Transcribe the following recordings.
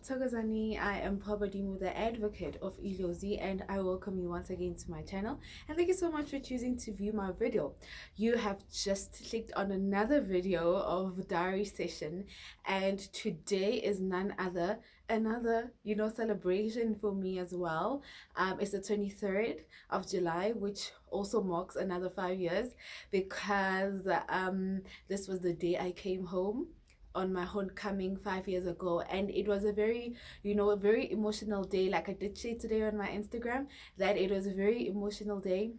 Thokozani. I am Pabadimu, the advocate of Ilozi, and I welcome you once again to my channel. And thank you so much for choosing to view my video. You have just clicked on another video of diary session, and today is none other another celebration for me as well. It's the 23rd of July, which also marks another 5 years because this was the day I came home on my homecoming 5 years ago, and it was a very a very emotional day. Like I did say today on my Instagram that it was a very emotional day,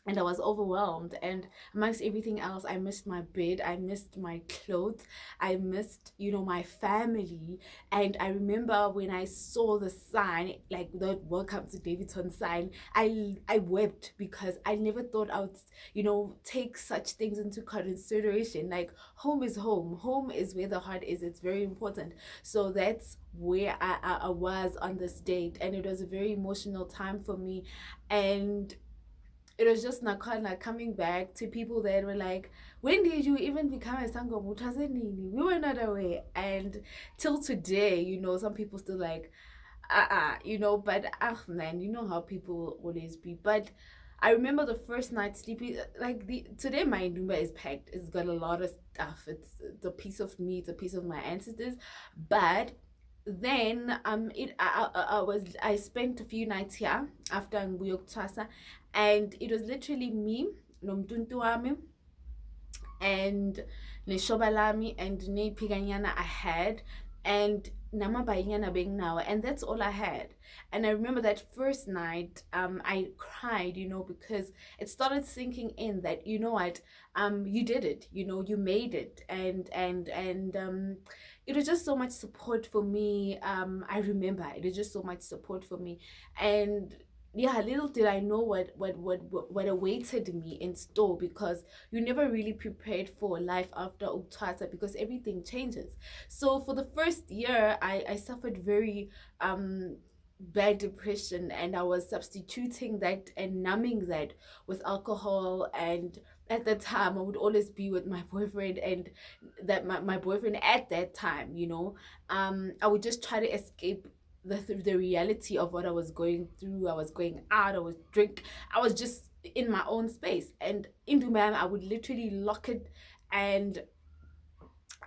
and I was overwhelmed. And amongst everything else, I missed my bed, I missed my clothes, I missed my family. And I remember when I saw the sign, like the welcome to Davidson sign, I wept because I never thought I would take such things into consideration. Like home is home, home is where the heart is. It's very important. So that's where I was on this date, and it was a very emotional time for me. And it was just Nakana coming back to people that were like, when did you even become a Sangom? We were not aware. And till today, some people still like, but man, you know how people always be. But I remember the first night sleeping, like today my Numba is packed. It's got a lot of stuff. It's a piece of me, it's a piece of my ancestors. But then I spent a few nights here after Nguyok Tasa, and it was literally me nomtuntu wami and neshoba lami and nephikanyana I had, and namabayinyana being now, and that's all I had. And I remember that first night I cried, because it started sinking in that what, you did it, you made it. And it was just so much support for me. I remember it was just so much support for me. And yeah, little did I know what awaited me in store, because you never really prepared for life after Uktasa, because everything changes. So for the first year, I suffered very bad depression, and I was substituting that and numbing that with alcohol. And at the time I would always be with my boyfriend, and that my boyfriend at that time, I would just try to escape the reality of what I was going through. I was going out, I was drink, I was just in my own space. And in Dubai I would literally lock it and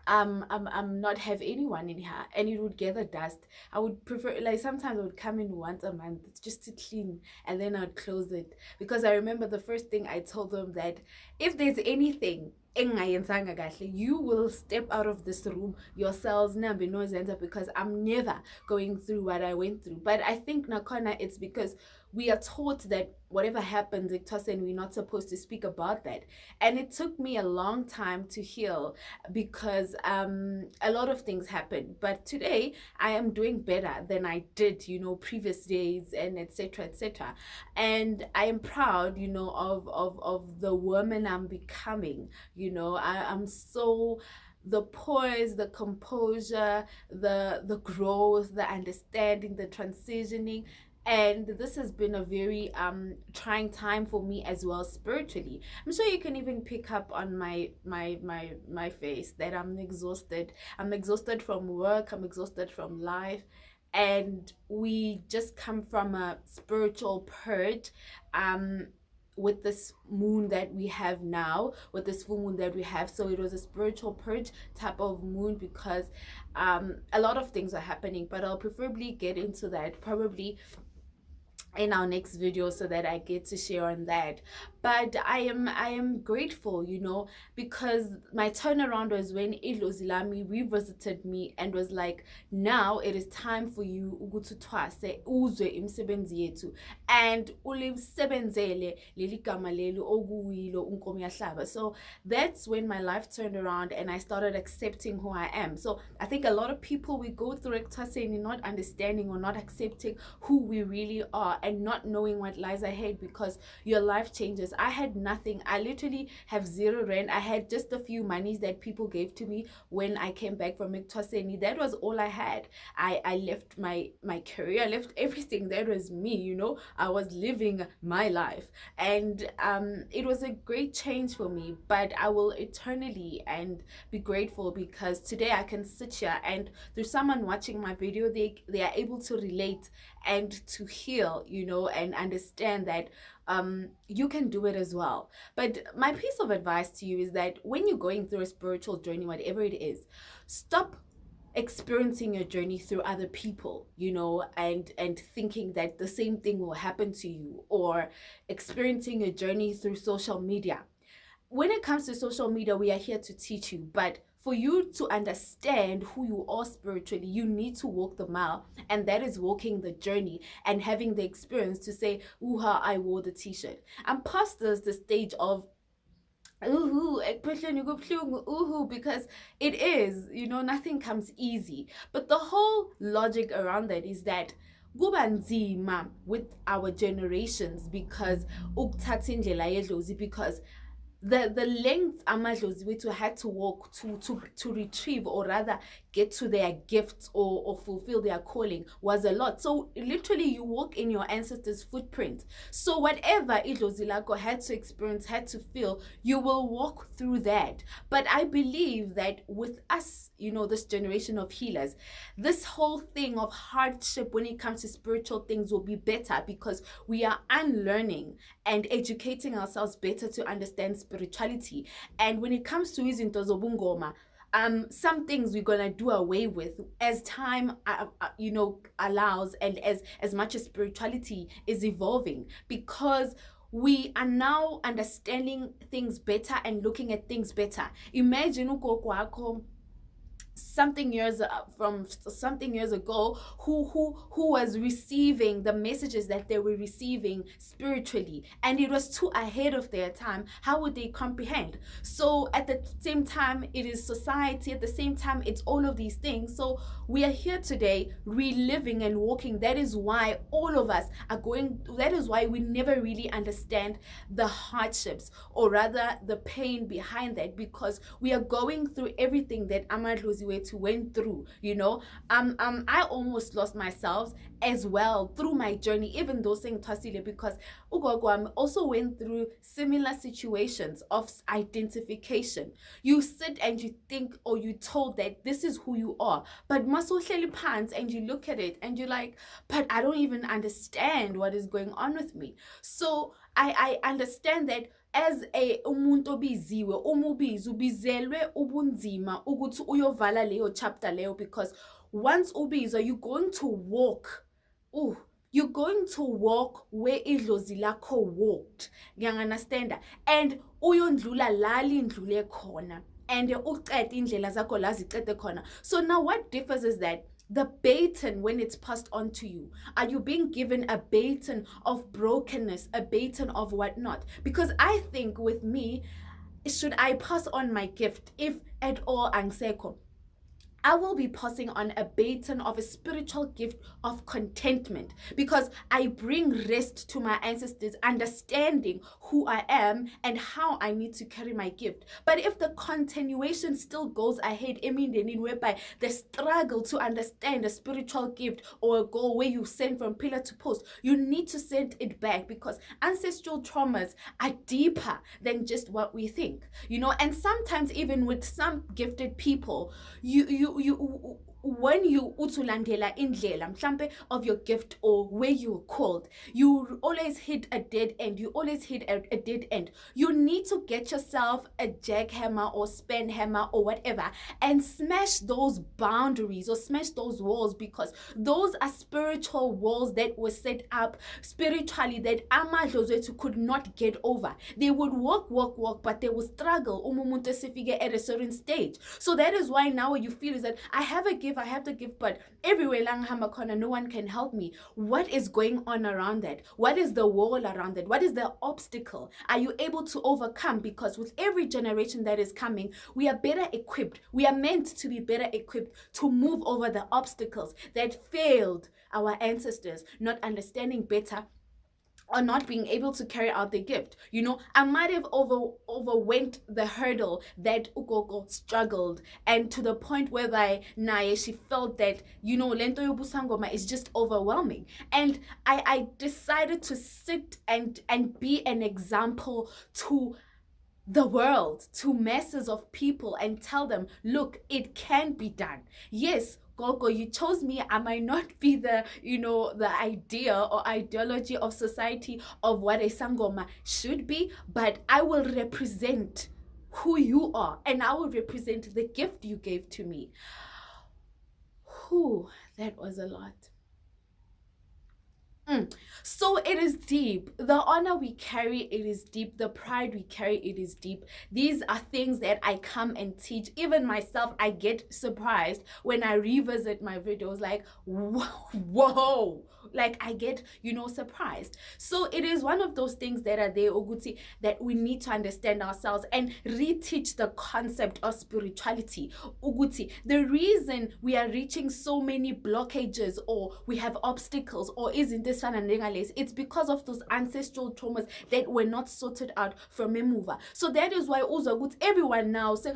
not have anyone in here, and it would gather dust. I would prefer, like, sometimes I would come in once a month just to clean, and then I'd close it, because I remember the first thing I told them that if there's anything you will step out of this room yourselves, because I'm never going through what I went through. But I think Nakona, it's because we are taught that whatever happens, and we're not supposed to speak about that. And it took me a long time to heal, because a lot of things happened. But today I am doing better than I did previous days, and etc etc. And I am proud of the woman I'm becoming. I'm so, the poise, the composure, the growth, the understanding, the transitioning. And this has been a very trying time for me as well, spiritually. I'm sure you can even pick up on my face that I'm exhausted. I'm exhausted from work, I'm exhausted from life. And we just come from a spiritual purge, with this moon that we have now, with this full moon that we have. So it was a spiritual purge type of moon, because a lot of things are happening. But I'll preferably get into that probably in our next video, so that I get to share on that. But I am grateful, because my turnaround was when Ilozilami revisited me and was like, now it is time for you ukuthwase uzwe imisebenzi yethu and ulisebenzele leli gama leli okuyilo unkomo yahlaba. So that's when my life turned around, and I started accepting who I am. So I think a lot of people, we go through ekuthwaseni not understanding or not accepting who we really are, and not knowing what lies ahead, because your life changes this. I had nothing. I literally have zero rent. I had just a few monies that people gave to me when I came back from Ectoseni. That was all I had. I left my career, I left everything. That was me, you know. I was living my life, and it was a great change for me. But I will eternally and be grateful, because today I can sit here and through someone watching my video, they are able to relate and to heal, you know, and understand that you can do it as well. But my piece of advice to you is that when you're going through a spiritual journey, whatever it is, stop experiencing your journey through other people, you know, and thinking that the same thing will happen to you, or experiencing a journey through social media. When it comes to social media, we are here to teach you, but for you to understand who you are spiritually, you need to walk the mile, and that is walking the journey and having the experience to say, "Ooh-ha, I wore the t-shirt." I'm past the stage of ooh, because it is, you know, nothing comes easy. But the whole logic around that is that kuba nzima with our generations, because because the length amadlozi wethu had to walk to retrieve, or rather get to their gifts, or fulfill their calling, was a lot. So literally you walk in your ancestors' footprint. So whatever idlozi lakho had to experience, had to feel, you will walk through that. But I believe that with us, you know, this generation of healers, this whole thing of hardship when it comes to spiritual things will be better, because we are unlearning and educating ourselves better to understand spirituality. And when it comes to izinto zobungoma, some things we're gonna do away with as time you know, allows, and as much as spirituality is evolving, because we are now understanding things better and looking at things better. Imagine ugogo wakho something years ago, who was receiving the messages that they were receiving spiritually, and it was too ahead of their time. How would they comprehend? So at the same time, it is society, at the same time it's all of these things. So we are here today reliving and walking. That is why all of us are going, that is why we never really understand the hardships, or rather the pain behind that, because we are going through everything that Amadlozi went through, you know. I almost lost myself as well through my journey, even though saying Tasile, because ugogo also went through similar situations of identification. You sit and you think, or you told that this is who you are, but masohleli pants, and you look at it and you're like, but I don't even understand what is going on with me. So I understand that as a umuntu obiziwe, umubizi ubizelwe ubunzima ukuthi uyovala leyo chapter leyo, because once ubizwa, you're going to walk, you're going to walk where idlozi lakho walked. Ngiyangunderstanda, and uyondlula la lindlule khona, and uqede indlela zakho la zicede khona. So now what differs is that the baton, when it's passed on to you, are you being given a baton of brokenness, a baton of whatnot? Because I think with me, should I pass on my gift, if at all angiseko, I will be passing on a baton of a spiritual gift of contentment, because I bring rest to my ancestors, understanding who I am and how I need to carry my gift. But if the continuation still goes ahead, whereby the struggle to understand a spiritual gift or a goal where you send from pillar to post, you need to send it back, because ancestral traumas are deeper than just what we think, you know. And sometimes even with some gifted people, you when you utulandela indlela mhlambe of your gift, or where you're called, you always hit a dead end. You always hit a dead end. You need to get yourself a jackhammer or span hammer or whatever, and smash those boundaries or smash those walls, because those are spiritual walls that were set up spiritually that amadlozi could not get over. They would walk, but they would struggle umumuntu esifike at a certain stage. So that is why now what you feel is that I have the gift, but everywhere lang hamba khona, no one can help me. What is going on around that? What is the wall around that? What is the obstacle? Are you able to overcome? Because with every generation that is coming, we are better equipped. We are meant to be better equipped to move over the obstacles that failed our ancestors, not understanding better or not being able to carry out the gift. You know, I might have overwent the hurdle that ugogo struggled, and to the point whereby naye she felt that, you know, lento yobusangoma is just overwhelming. And I decided to sit and be an example to the world, to masses of people, and tell them, look, it can be done. Yes, Gogo, you chose me. I might not be the, you know, the idea or ideology of society of what a sangoma should be, but I will represent who you are, and I will represent the gift you gave to me. Whew, that was a lot. So it is deep. The honor we carry, it is deep. The pride we carry, it is deep. These are things that I come and teach. Even myself, I get surprised when I revisit my videos, like, whoa. Like, I get, you know, surprised. So it is one of those things that are there, Oguti, that we need to understand ourselves and reteach the concept of spirituality. Uguti, the reason we are reaching so many blockages, or we have obstacles, or isn't this fun and it's because of those ancestral traumas that were not sorted out from emuva. So that is why also everyone now because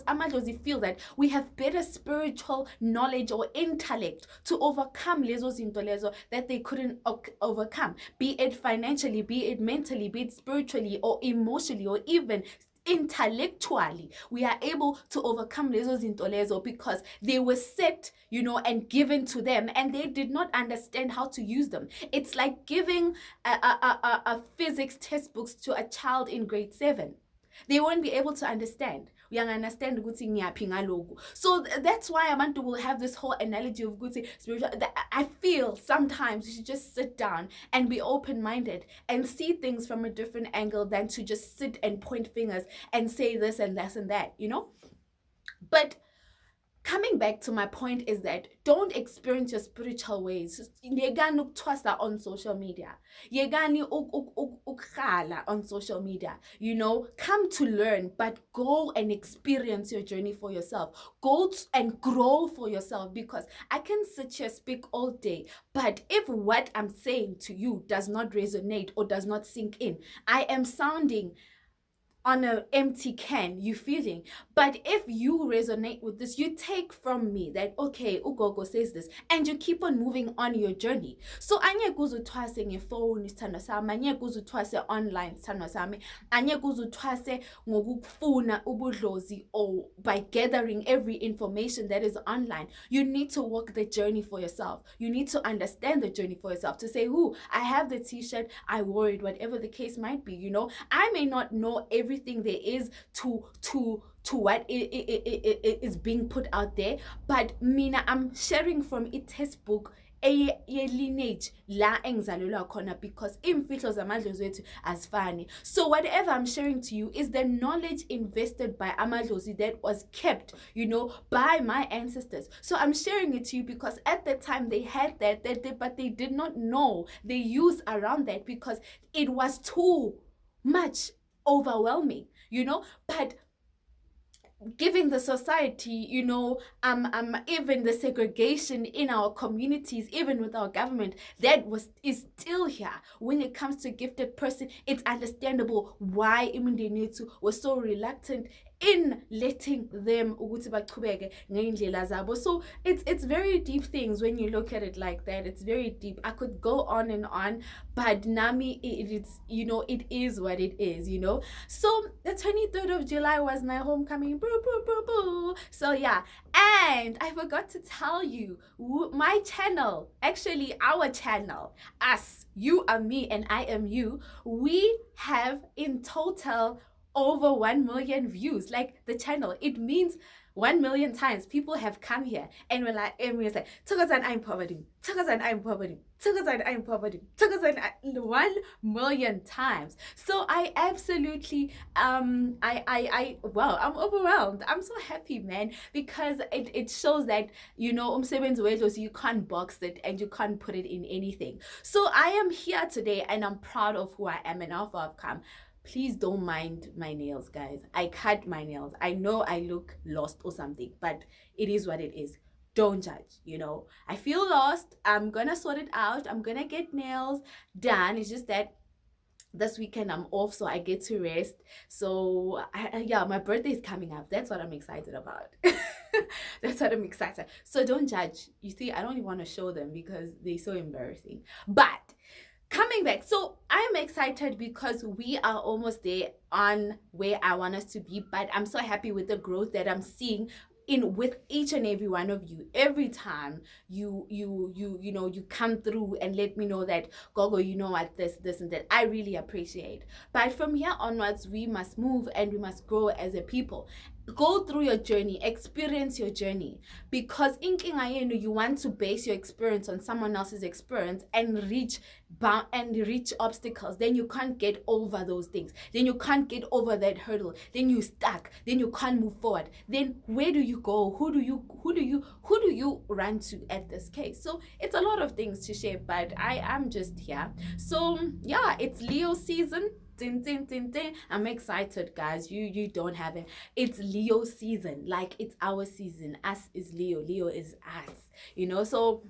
amadlozi feel that we have better spiritual knowledge or intellect to overcome lezo zinto lezo that they couldn't overcome, be it financially, be it mentally, be it spiritually or emotionally, or even intellectually. We are able to overcome lezo zinto lezo because they were set, you know, and given to them, and they did not understand how to use them. It's like giving a physics textbooks to a child in grade 7. They won't be able to understand. We understand ukuthi ngiyaphi ngaloku. So that's why abantu will have this whole analogy of ukuthi spiritual. I feel sometimes you should just sit down and be open-minded and see things from a different angle than to just sit and point fingers and say this and that and that, you know? But coming back to my point is that don't experience your spiritual ways yekani ukuthwasa on social media, yekani ukhala on social media, you know. Come to learn, but go and experience your journey for yourself. Go and grow for yourself, because I can sit here speak all day, but if what I'm saying to you does not resonate or does not sink in, I am sounding on an empty can, you feeling. But if you resonate with this, you take from me that, okay, ugogo says this, and you keep on moving on your journey. So angeke uzuthwase ngefoni sithando sami, angeke uzuthwase online sithando sami, angeke uzuthwase ngokufuna ubudlozi or by gathering every information that is online. You need to walk the journey for yourself. You need to understand the journey for yourself, to say, I have the t-shirt, I wore it, whatever the case might be, you know. I may not know everything there is to what is being put out there, but mina, I'm sharing from a textbook, a lineage la engizalelwa khona, because imfihlo zamadlozi wethu azifani. So whatever I'm sharing to you is the knowledge invested by amadlozi that was kept, you know, by my ancestors. So I'm sharing it to you because at the time they had that but they did not know the use around that, because it was too much overwhelming, you know. But giving the society, you know, even the segregation in our communities, even with our government, is still here. When it comes to gifted person, it's understandable why imindeni yethu was so reluctant in letting them ukuthi baqhubeke ngeindlela zabo. So it's very deep things when you look at it like that. It's very deep. I could go on and on, but Nami, it's, you know, it is what it is, you know. So the 23rd of July was my homecoming. Boo, boo, boo, boo. So yeah, and I forgot to tell you, my channel, actually our channel, us, you are me and I am you, we have in total over 1 million views. Like the channel, it means 1 million times people have come here and we're like, Thokozani I'm poverty, Thokozani I'm poverty, Thokozani I'm poverty, Thokozani 1 million times. So I absolutely wow, I'm overwhelmed. I'm so happy, man, because it shows that, you know, umsebenzi wedlozi, you can't box it and you can't put it in anything. So I am here today and I'm proud of who I am and how far I've come. Please don't mind my nails, guys. I cut my nails. I know I look lost or something, but it is what it is. don't judge, I feel lost. I'm gonna sort it out. I'm gonna get nails done. It's just that this weekend I'm off, so I get to rest. So yeah, my birthday is coming up. That's what I'm excited about. That's what I'm excited. So don't judge. You see, I don't even want to show them because they're so embarrassing. But coming back, so I'm excited because we are almost there on where I want us to be. But I'm so happy with the growth that I'm seeing in with each and every one of you. Every time you come through and let me know that, Gogo, you know what, this and that, I really appreciate. But from here onwards, we must move and we must grow as a people. Go through your journey, experience your journey, because inkinga yenu, you want to base your experience on someone else's experience and reach obstacles. Then you can't get over those things. Then you can't get over that hurdle. Then you stuck. Then you can't move forward. Then where do you go? Who do you run to at this case? So it's a lot of things to share, but I am just here. So yeah, it's Leo season. Din, din, din, din. I'm excited, guys. You don't have it. It's Leo season. Like, it's our season. Us is Leo. Leo is us. So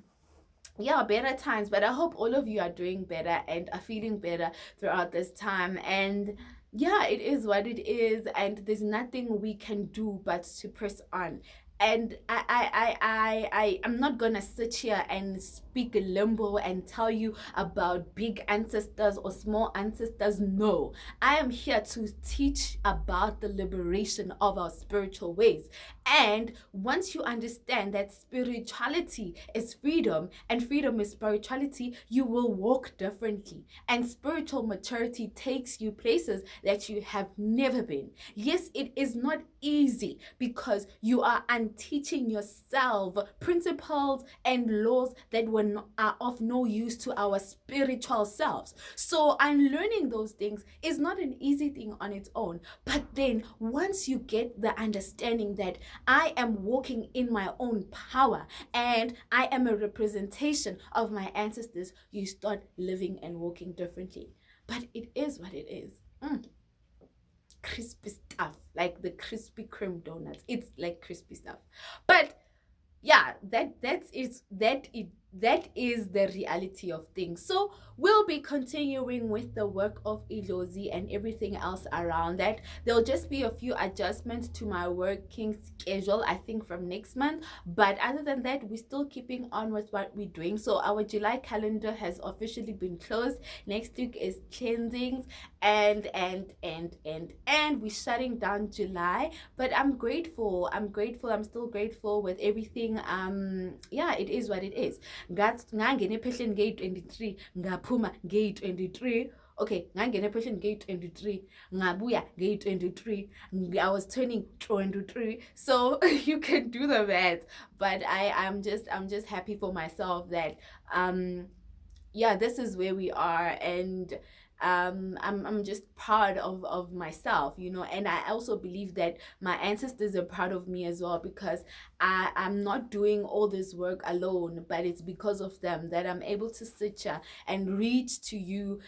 yeah, better times. But I hope all of you are doing better and are feeling better throughout this time. And yeah, it is what it is, and there's nothing we can do but to press on. And I'm not gonna sit here and speak limbo and tell you about big ancestors or small ancestors. No, I am here to teach about the liberation of our spiritual ways. And once you understand that spirituality is freedom and freedom is spirituality, you will walk differently. And spiritual maturity takes you places that you have never been. Yes, it is not easy because you are teaching yourself principles and laws that are of no use to our spiritual selves. So unlearning those things is not an easy thing on its own. But then once you get the understanding that I am walking in my own power and I am a representation of my ancestors, you start living and walking differently. But it is what it is. Crispy stuff, like the Krispy Kreme donuts. It's like crispy stuff. But yeah, that is the reality of things. So we'll be continuing with the work of Ilozi and everything else around that. There'll just be a few adjustments to my working schedule, I think, from next month. But other than that, we're still keeping on with what we're doing. So our July calendar has officially been closed. Next week is cleansings and we're shutting down July. But I'm grateful. I'm still grateful with everything. Yeah, it is what it is. Ngangena ephehleni ngeyi-23 ngaphuma ngeyi-23. Okay, ngangena ephehleni ngeyi-23 ngabuya ngeyi-23. I was turning 23. So you can do the math. But I'm just happy for myself that yeah, this is where we are. And I'm just proud of myself, and I also believe that my ancestors are proud of me as well, because I'm not doing all this work alone, but it's because of them that I'm able to sit here and reach to you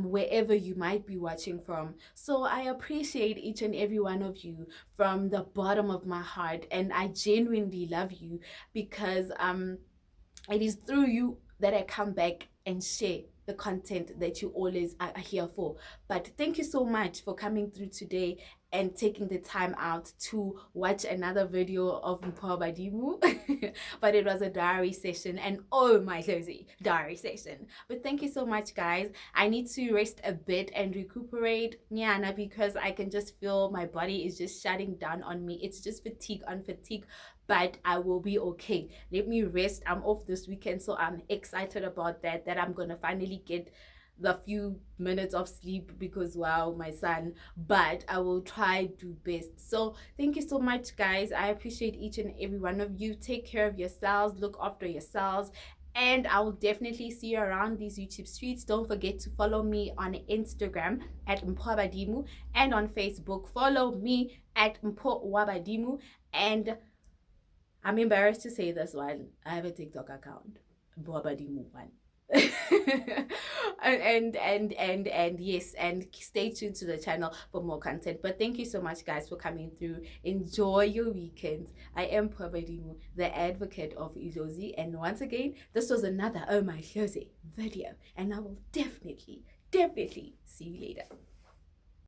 wherever you might be watching from. So I appreciate each and every one of you from the bottom of my heart, and I genuinely love you, because it is through you that I come back and share the content that you always are here for. But thank you so much for coming through today and taking the time out to watch another video of Mpho Badimu. But it was a diary session, and oh my crazy diary session. But thank you so much, guys. I need to rest a bit and recuperate, Nyana, because I can just feel my body is just shutting down on me. It's just fatigue on fatigue. But I will be okay. Let me rest. I'm off this weekend, so I'm excited about that I'm gonna finally get the few minutes of sleep, because wow, my son. But I will try to best. So thank you so much, guys. I appreciate each and every one of you. Take care of yourselves, look after yourselves, and I will definitely see you around these YouTube streets. Don't forget to follow me on Instagram at Mpho Badimu, and on Facebook follow me at Mpho Badimu. And I'm embarrassed to say this one, I have a TikTok account, Mpho Badimu one. And yes, and stay tuned to the channel for more content. But thank you so much, guys, for coming through. Enjoy your weekend. I am Pwabadimu, the advocate of Idlozi, and once again, this was another Oh My Hlozi video, and I will definitely see you later.